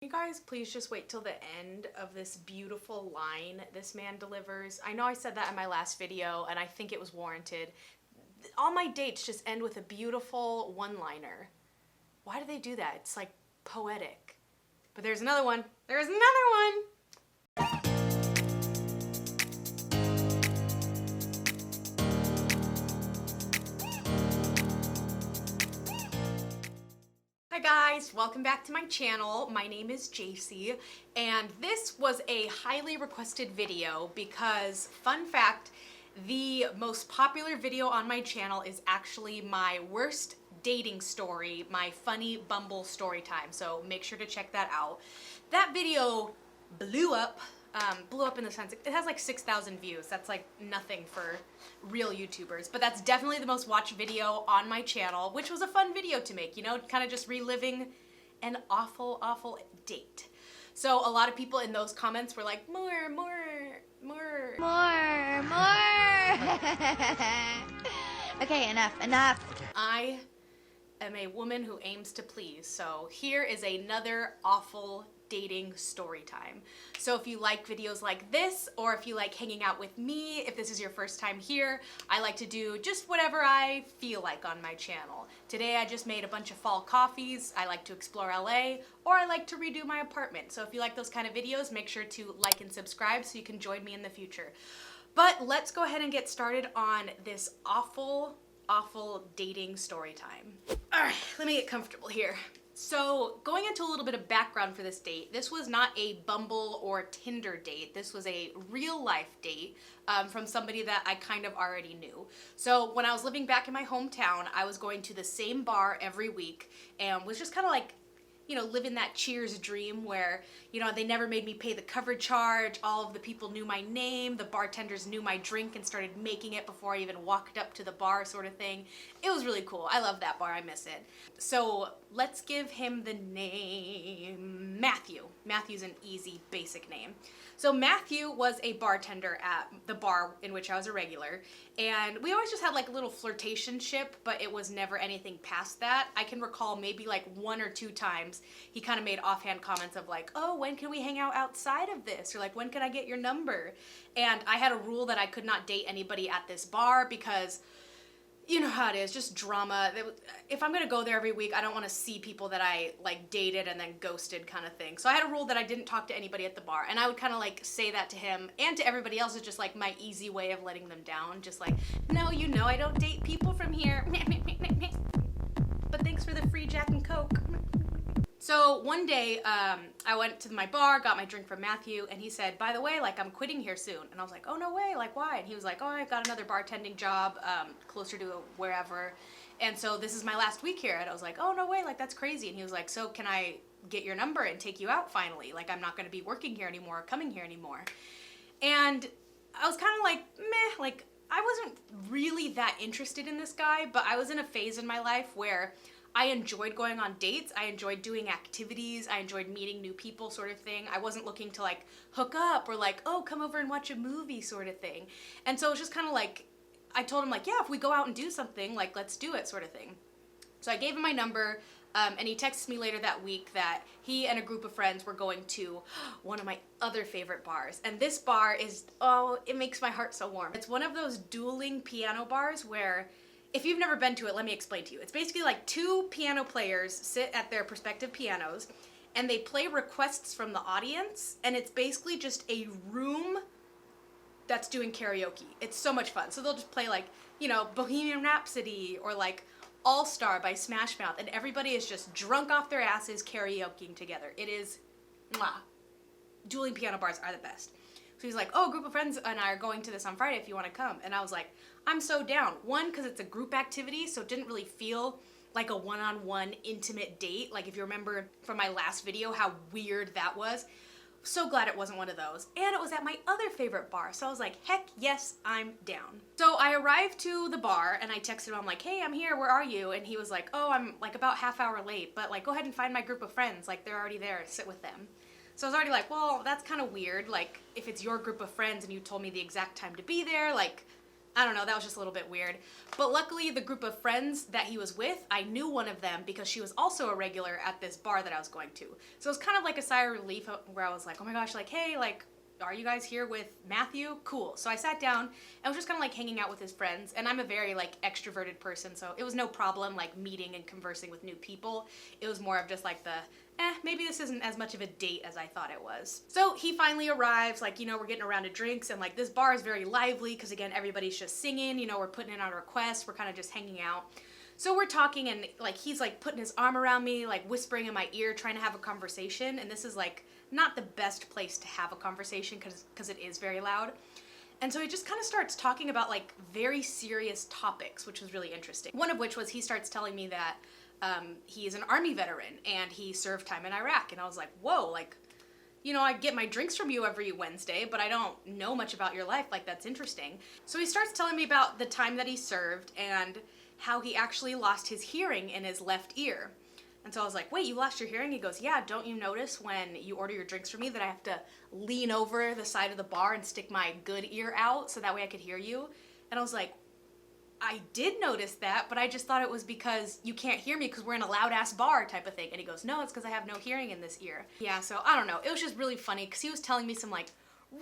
You guys please just wait till the end of this beautiful line this man delivers. I know I said that in my last video and I think it was warranted. All my dates just end with a beautiful one-liner. Why do they do that? It's like poetic. But there's another one. There's another one! Hi guys, welcome back to my channel. My name is Jacy, and this was a highly requested video because, fun fact, the most popular video on my channel is actually my worst dating story, my funny Bumble story time, so make sure to check that out. That video blew up in the sense, it has like 6,000 views. That's like nothing for real YouTubers, but that's definitely the most watched video on my channel, which was a fun video to make, you know, kind of just reliving an awful date. So a lot of people in those comments were like, more. Okay, enough. I am a woman who aims to please, so here is another awful dating story time. So if you like videos like this, or if you like hanging out with me, if this is your first time here, I like to do just whatever I feel like on my channel. Today I just made a bunch of fall coffees. I like to explore LA, or I like to redo my apartment. So if you like those kind of videos, make sure to like and subscribe so you can join me in the future. But let's go ahead and get started on this awful dating story time. All right, let me get comfortable here. So going into a little bit of background for this date, this was not a Bumble or Tinder date. This was a real life date from somebody that I kind of already knew. So when I was living back in my hometown, I was going to the same bar every week and was just kind of like, you know, living that Cheers dream where, you know, they never made me pay the cover charge. All of the people knew my name. The bartenders knew my drink and started making it before I even walked up to the bar, sort of thing. It was really cool. I love that bar. I miss it. So let's give him the name Matthew. Matthew's an easy, basic name. So Matthew was a bartender at the bar in which I was a regular, and we always just had like a little flirtationship, but it was never anything past that. I can recall maybe like 1 or 2 times he kind of made offhand comments of like, oh, when can we hang out outside of this? Or like, when can I get your number? And I had a rule that I could not date anybody at this bar because you know how it is, just drama. If I'm gonna go there every week, I don't want to see people that I like dated and then ghosted kind of thing. So I had a rule that I didn't talk to anybody at the bar, and I would kind of like say that to him and to everybody else. It's just like my easy way of letting them down. Just like, no, you know I don't date people from here. But thanks for the free Jack and Coke. So one day, I went to my bar, got my drink from Matthew, and he said, by the way, like, I'm quitting here soon. And I was like, oh, no way, like, why? And he was like, oh, I got another bartending job closer to wherever, and so this is my last week here. And I was like, oh, no way, like, that's crazy. And he was like, so can I get your number and take you out finally? Like, I'm not going to be working here anymore or coming here anymore. And I was kind of like, meh, like, I wasn't really that interested in this guy, but I was in a phase in my life where I enjoyed going on dates, I enjoyed doing activities, I enjoyed meeting new people, sort of thing. I wasn't looking to like hook up or like, oh, come over and watch a movie, sort of thing. And so it was just kind of like, I told him like, yeah, if we go out and do something, like, let's do it, sort of thing. So I gave him my number, and he texted me later that week that he and a group of friends were going to one of my other favorite bars. And this bar is, oh, it makes my heart so warm. It's one of those dueling piano bars where, if you've never been to it, let me explain to you. It's basically like 2 piano players sit at their respective pianos and they play requests from the audience, and it's basically just a room that's doing karaoke. It's so much fun. So they'll just play like, you know, Bohemian Rhapsody or like All Star by Smash Mouth, and everybody is just drunk off their asses karaokeing together. It is, mwah. Dueling piano bars are the best. So he's like, oh, a group of friends and I are going to this on Friday if you want to come. And I was like, I'm so down. One, because it's a group activity, so it didn't really feel like a one-on-one intimate date. Like if you remember from my last video how weird that was. So glad it wasn't one of those. And it was at my other favorite bar. So I was like, heck yes, I'm down. So I arrived to the bar and I texted him, I'm like, hey, I'm here, where are you? And he was like, oh, I'm like about half hour late, but like go ahead and find my group of friends. Like they're already there, sit with them. So I was already like, well, that's kind of weird. Like if it's your group of friends and you told me the exact time to be there, like I don't know, that was just a little bit weird. But luckily, the group of friends that he was with, I knew one of them because she was also a regular at this bar that I was going to. So it was kind of like a sigh of relief where I was like, oh my gosh, like, hey, like, are you guys here with Matthew? Cool. So I sat down and was just kind of like hanging out with his friends. And I'm a very like extroverted person, so it was no problem like meeting and conversing with new people. It was more of just like the, maybe this isn't as much of a date as I thought it was. So he finally arrives, like, you know, we're getting around to drinks and like this bar is very lively because again, everybody's just singing, you know, we're putting in our requests, we're kind of just hanging out. So we're talking and like he's like putting his arm around me, like whispering in my ear, trying to have a conversation. And this is like not the best place to have a conversation because it is very loud. And so he just kind of starts talking about like very serious topics, which was really interesting. One of which was he starts telling me that he is an Army veteran and he served time in Iraq. And I was like, whoa, like, you know, I get my drinks from you every Wednesday, but I don't know much about your life. Like, that's interesting. So he starts telling me about the time that he served and how he actually lost his hearing in his left ear. And so I was like, wait, you lost your hearing? He goes, yeah, don't you notice when you order your drinks from me that I have to lean over the side of the bar and stick my good ear out so that way I could hear you? And I was like, I did notice that, but I just thought it was because you can't hear me because we're in a loud ass bar type of thing. And he goes, no, it's because I have no hearing in this ear. Yeah, so I don't know. It was just really funny because he was telling me some like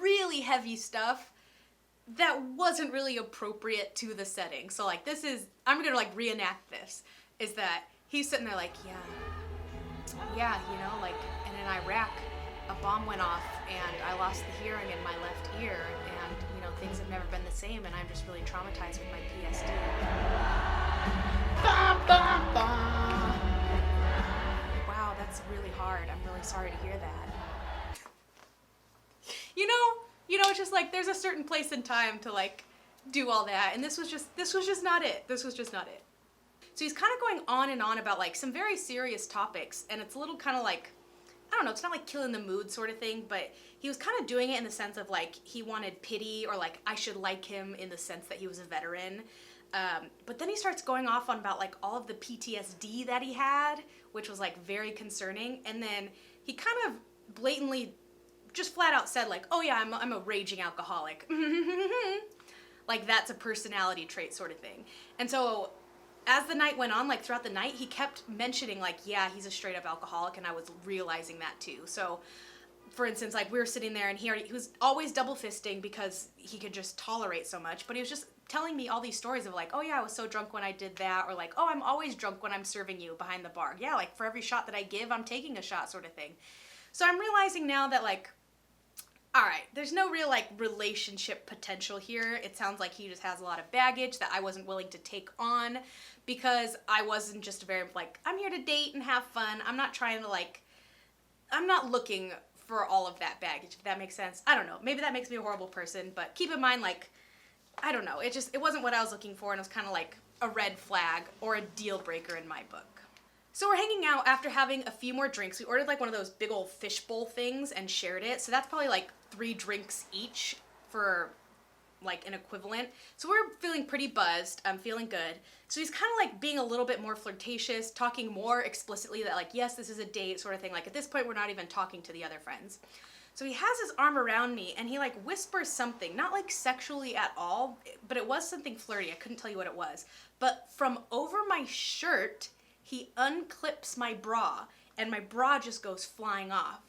really heavy stuff that wasn't really appropriate to the setting. So like this is, I'm gonna like reenact this, is that he's sitting there like, yeah, you know, like, and in Iraq, a bomb went off and I lost the hearing in my left ear and, you know, things have never been the same and I'm just really traumatized with my PSD. Wow, that's really hard. I'm really sorry to hear that. You know, it's just like there's a certain place and time to like do all that, and this was just not it. This was just not it. So he's kind of going on and on about like some very serious topics, and it's a little kind of like, I don't know, it's not like killing the mood sort of thing, but he was kind of doing it in the sense of like he wanted pity or like I should like him in the sense that he was a veteran. But then he starts going off on about like all of the PTSD that he had, which was like very concerning. And then he kind of blatantly just flat out said like, oh yeah, I'm a raging alcoholic. Like that's a personality trait sort of thing. And so as the night went on, like throughout the night, he kept mentioning like, yeah, he's a straight up alcoholic, and I was realizing that too. So for instance, like we were sitting there and he was always double fisting because he could just tolerate so much, but he was just telling me all these stories of like, oh yeah, I was so drunk when I did that, or like, oh, I'm always drunk when I'm serving you behind the bar. Yeah, like for every shot that I give, I'm taking a shot sort of thing. So I'm realizing now that like, all right, there's no real like relationship potential here. It sounds like he just has a lot of baggage that I wasn't willing to take on because I wasn't just very like, I'm here to date and have fun. I'm not trying to like, I'm not looking for all of that baggage, if that makes sense. I don't know. Maybe that makes me a horrible person, but keep in mind, like, I don't know. It wasn't what I was looking for, and it was kind of like a red flag or a deal breaker in my book. So we're hanging out after having a few more drinks. We ordered like one of those big old fishbowl things and shared it. So that's probably like 3 drinks each for like an equivalent. So we're feeling pretty buzzed. I'm feeling good. So he's kind of like being a little bit more flirtatious, talking more explicitly that like, yes, this is a date sort of thing. Like at this point, we're not even talking to the other friends. So he has his arm around me and he like whispers something, not like sexually at all, but it was something flirty. I couldn't tell you what it was. But from over my shirt, he unclips my bra and my bra just goes flying off.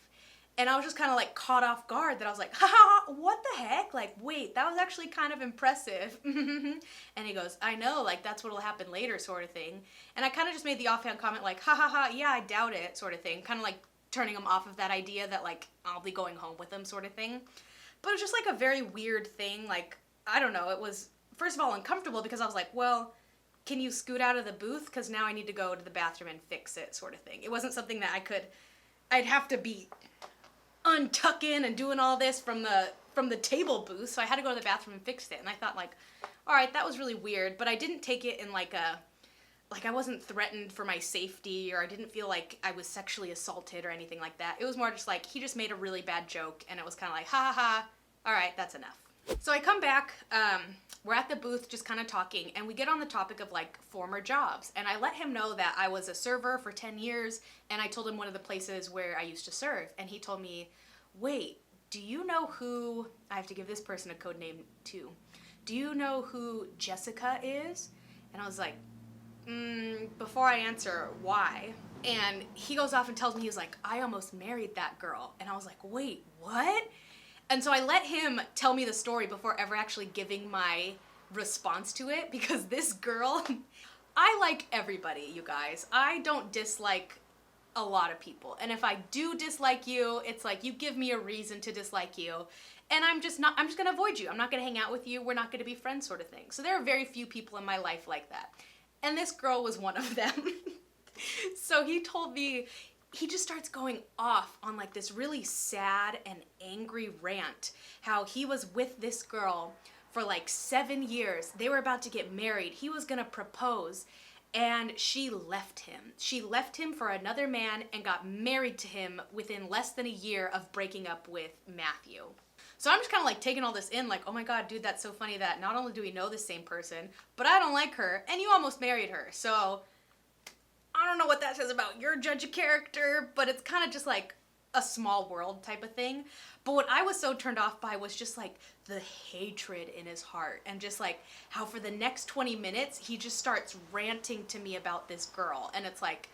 And I was just kind of like caught off guard that I was like, haha, what the heck? Like, wait, that was actually kind of impressive. And he goes, I know, like that's what'll happen later sort of thing. And I kind of just made the offhand comment like, ha ha ha, yeah, I doubt it sort of thing. Kind of like turning him off of that idea that like I'll be going home with him sort of thing. But it was just like a very weird thing. Like, I don't know, it was first of all uncomfortable because I was like, well, can you scoot out of the booth? Because now I need to go to the bathroom and fix it sort of thing. It wasn't something that I'd have to be untucking and doing all this from the table booth, so I had to go to the bathroom and fix it. And I thought like, all right, that was really weird, but I didn't take it in like I wasn't threatened for my safety, or I didn't feel like I was sexually assaulted or anything like that. It was more just like he just made a really bad joke, and it was kind of like, ha ha ha, all right, that's enough. So I come back, we're at the booth just kind of talking, and we get on the topic of like former jobs, and I let him know that I was a server for 10 years, and I told him one of the places where I used to serve, and he told me, wait, do you know who, I have to give this person a code name too, do you know who Jessica is? And I was like, before I answer, why? And he goes off and tells me, he was like, I almost married that girl. And I was like, wait, what? And so I let him tell me the story before ever actually giving my response to it, because this girl, I like everybody, you guys. I don't dislike a lot of people. And if I do dislike you, it's like you give me a reason to dislike you. And I'm just gonna avoid you. I'm not gonna hang out with you. We're not gonna be friends, sort of thing. So there are very few people in my life like that. And this girl was one of them. So he told me, he just starts going off on like this really sad and angry rant, how he was with this girl for like 7 years. They were about to get married. He was gonna propose, and she left him. She left him for another man and got married to him within less than a year of breaking up with Matthew. So I'm just kind of like taking all this in, like, oh my God, dude, that's so funny that not only do we know the same person, but I don't like her, and you almost married her. So I don't know what that says about your judge of character, but it's kind of just like a small world type of thing. But what I was so turned off by was just like the hatred in his heart, and just like how for the next 20 minutes, he just starts ranting to me about this girl. And it's like,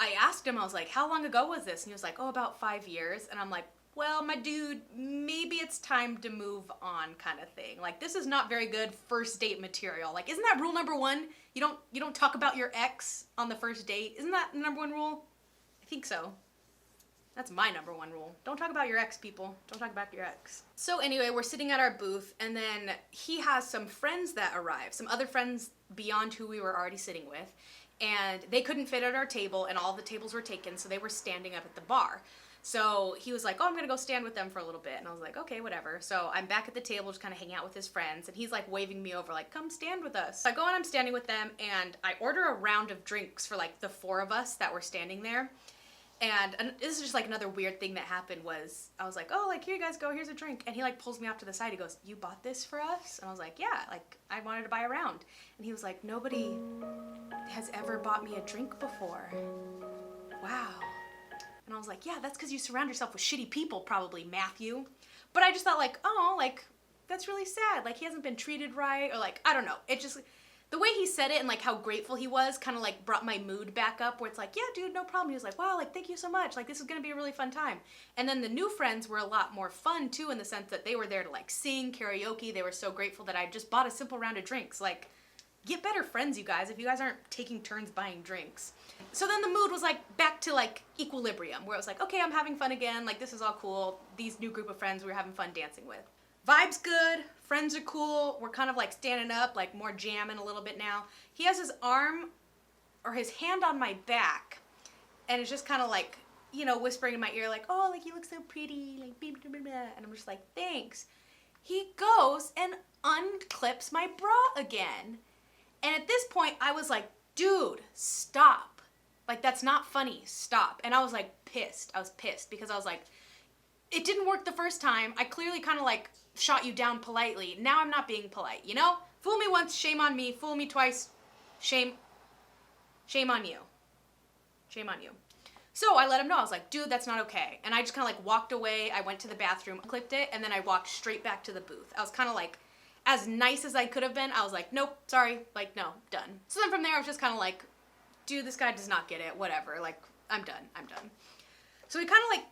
I asked him, I was like, how long ago was this? And he was like, oh, about 5 years. And I'm like, well, my dude, maybe it's time to move on, kind of thing. Like, this is not very good first date material. Like, isn't that rule number one? You don't talk about your ex on the first date. Isn't that the number one rule? I think so. That's my number one rule. Don't talk about your ex, people. Don't talk about your ex. So anyway, we're sitting at our booth, and then he has some friends that arrive, some other friends beyond who we were already sitting with, and they couldn't fit at our table, and all the tables were taken, so they were standing up at the bar. So he was like, oh, I'm gonna go stand with them for a little bit. And I was like, okay, whatever. So I'm back at the table just kind of hanging out with his friends, and he's like waving me over, like, come stand with us. So I go and I'm standing with them, and I order a round of drinks for like the 4 of us that were standing there. And this is just like another weird thing that happened was, I was like, oh, like, here you guys go, here's a drink. And he like pulls me off to the side, he goes, you bought this for us? And I was like, yeah, like, I wanted to buy a round. And he was like, nobody has ever bought me a drink before. Wow. And I was like, yeah, that's because you surround yourself with shitty people, probably, Matthew. But I just thought, like, oh, like, that's really sad. Like, he hasn't been treated right, or like, I don't know. It just, the way he said it and like how grateful he was kind of like brought my mood back up, where it's like, yeah, dude, no problem. He was like, wow, like, thank you so much. Like, this is gonna be a really fun time. And then the new friends were a lot more fun too, in the sense that they were there to like sing karaoke. They were so grateful that I just bought a simple round of drinks. Like, get better friends, you guys, if you guys aren't taking turns buying drinks. So then the mood was like back to like equilibrium, where it was like, okay, I'm having fun again. Like, this is all cool. These new group of friends we were having fun dancing with. Vibe's good. Friends are cool. We're kind of like standing up, like more jamming a little bit now. He has his arm or his hand on my back, and it's just kind of like, you know, whispering in my ear, like, oh, like, you look so pretty, like, blah, blah, blah, blah. And I'm just like, thanks. He goes and unclips my bra again. And at this point, I was like, dude, stop. Like, that's not funny. Stop. And I was like pissed. I was pissed because I was like, it didn't work the first time. I clearly kind of like shot you down politely. Now I'm not being polite, you know? Fool me once, shame on me. Fool me twice, shame on you. Shame on you. So I let him know. I was like, dude, that's not okay. And I just kind of like walked away. I went to the bathroom, clicked it, and then I walked straight back to the booth. I was kind of like, as nice as I could have been, I was like, nope, sorry, like, no, done. So then from there, I was just kind of like, dude, this guy does not get it, whatever, like, I'm done. So he kind of like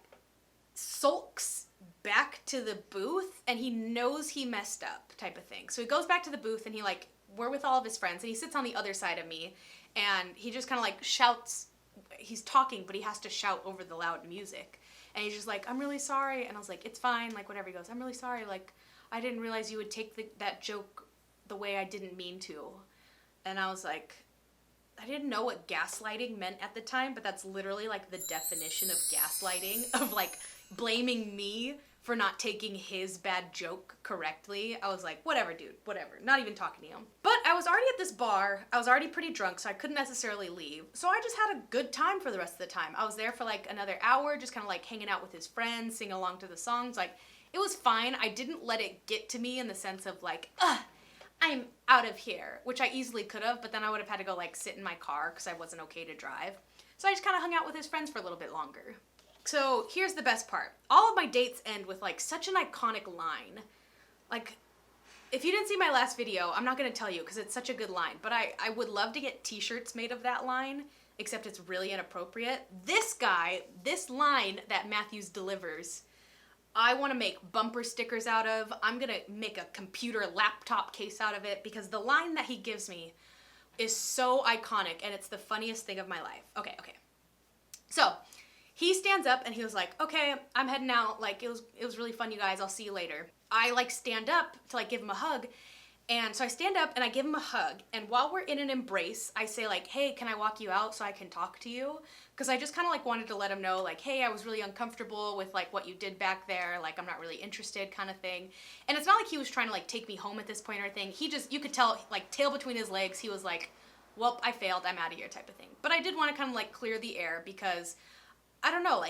sulks back to the booth, and he knows he messed up, type of thing. So he goes back to the booth, and he like, we're with all of his friends, and he sits on the other side of me, and he just kind of like shouts, he's talking, but he has to shout over the loud music. And he's just like, I'm really sorry. And I was like, it's fine, like, whatever. He goes, I'm really sorry, like, I didn't realize you would take that joke the way I didn't mean to. And I was like, I didn't know what gaslighting meant at the time, but that's literally like the definition of gaslighting, of like blaming me for not taking his bad joke correctly. I was like, whatever, dude, whatever. Not even talking to him. But I was already at this bar. I was already pretty drunk, so I couldn't necessarily leave. So I just had a good time for the rest of the time. I was there for like another hour, just kind of like hanging out with his friends, singing along to the songs. Like, it was fine. I didn't let it get to me in the sense of like, I'm out of here, which I easily could have, but then I would have had to go like sit in my car because I wasn't okay to drive. So I just kind of hung out with his friends for a little bit longer. So here's the best part. All of my dates end with like such an iconic line. Like, If you didn't see my last video, I'm not gonna tell you because it's such a good line, but I would love to get t-shirts made of that line, except it's really inappropriate. This guy, this line that Matthews delivers, I wanna make bumper stickers out of. I'm gonna make a computer laptop case out of it because the line that he gives me is so iconic and it's the funniest thing of my life. Okay. So, he stands up and he was like, okay, I'm heading out. Like, it was really fun, you guys. I'll see you later. I like stand up to like give him a hug. And so I stand up and I give him a hug. And while we're in an embrace, I say like, hey, can I walk you out so I can talk to you? Because I just kind of like wanted to let him know like, hey, I was really uncomfortable with like what you did back there. Like, I'm not really interested kind of thing. And it's not like he was trying to like take me home at this point or anything. He just, you could tell like tail between his legs. He was like, well, I failed. I'm out of here type of thing. But I did want to kind of like clear the air because I don't know.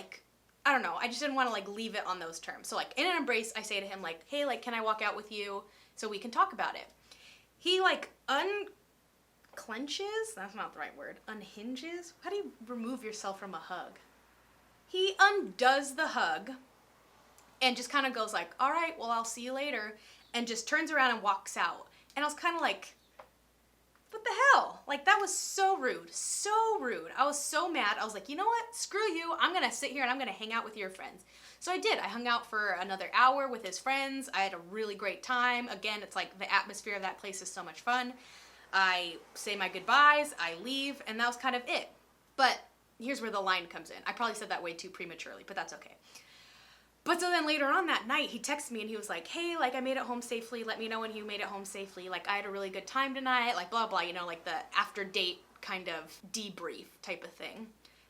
I just didn't want to like leave it on those terms. So like in an embrace, I say to him like, hey, like, can I walk out with you so we can talk about it? He like unclenches, that's not the right word, unhinges? How do you remove yourself from a hug? He undoes the hug and just kind of goes like, all right, well, I'll see you later, and just turns around and walks out. And I was kind of like, what the hell? Like, that was so rude. So rude. I was so mad. I was like, you know what? Screw you. I'm going to sit here and I'm going to hang out with your friends. So I did. I hung out for another hour with his friends. I had a really great time. Again, it's like the atmosphere of that place is so much fun. I say my goodbyes. I leave. And that was kind of it. But here's where the line comes in. I probably said that way too prematurely, but that's okay. But so then later on that night, he texted me and he was like, hey, like, I made it home safely. Let me know when you made it home safely. Like, I had a really good time tonight. Like, blah, blah, you know, like the after date kind of debrief type of thing.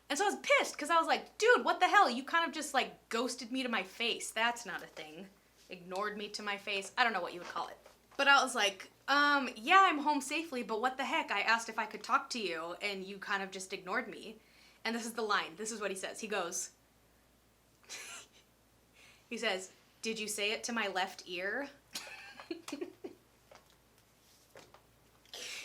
And so I was pissed because I was like, dude, what the hell? You kind of just like ghosted me to my face. That's not a thing. Ignored me to my face. I don't know what you would call it. But I was like, yeah, I'm home safely, but what the heck? I asked if I could talk to you and you kind of just ignored me. And this is the line. This is what he says. He goes, he says, did you say it to my left ear?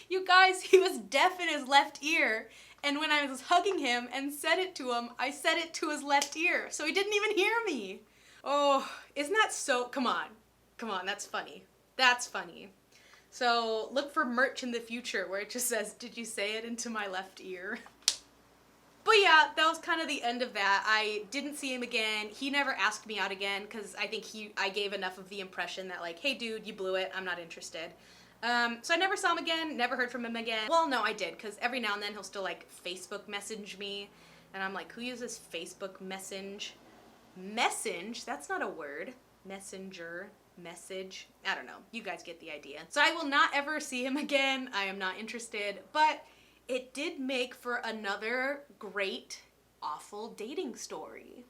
You guys, he was deaf in his left ear. And when I was hugging him and said it to him, I said it to his left ear. So he didn't even hear me. Oh, isn't that so, come on, that's funny. That's funny. So look for merch in the future where it just says, did you say it into my left ear? But yeah, that was kind of the end of that. I didn't see him again. He never asked me out again because I think I gave enough of the impression that like, hey dude, you blew it, I'm not interested. So I never saw him again, never heard from him again. Well, no, I did, because every now and then he'll still like Facebook message me, and I'm like, who uses Facebook message? Message? That's not a word. Messenger, message, I don't know. You guys get the idea. So I will not ever see him again. I am not interested, but it did make for another great, awful dating story.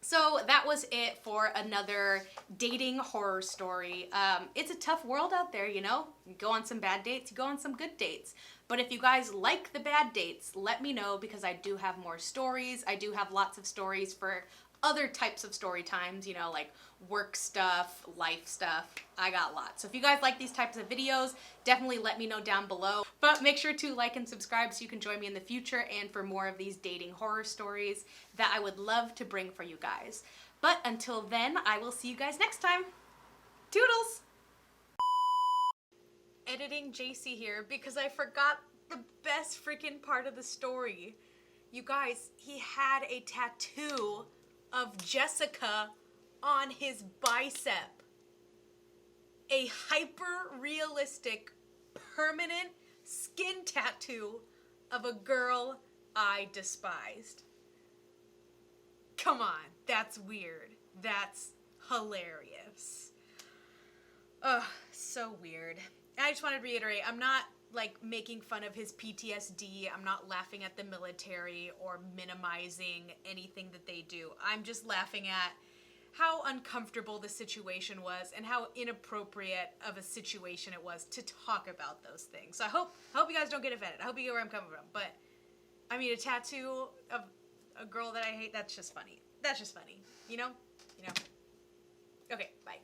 So that was it for another dating horror story. It's a tough world out there, you know? You go on some bad dates, you go on some good dates. But if you guys like the bad dates, let me know because I do have more stories. I do have lots of stories for other types of story times, you know, like work stuff, life stuff. I got lots. So if you guys like these types of videos, definitely let me know down below. But make sure to like and subscribe so you can join me in the future and for more of these dating horror stories that I would love to bring for you guys. But until then, I will see you guys next time. Toodles! Editing Jacy here because I forgot the best freaking part of the story. You guys, he had a tattoo of Jessica on his bicep. A hyper-realistic, permanent skin tattoo of a girl I despised. Come on, that's weird. That's hilarious. Ugh, so weird. I just want to reiterate, I'm not like making fun of his PTSD. I'm not laughing at the military or minimizing anything that they do. I'm just laughing at how uncomfortable the situation was and how inappropriate of a situation it was to talk about those things. So I hope you guys don't get offended. I hope you get where I'm coming from. But I mean, a tattoo of a girl that I hate, that's just funny. That's just funny. You know? Okay, bye.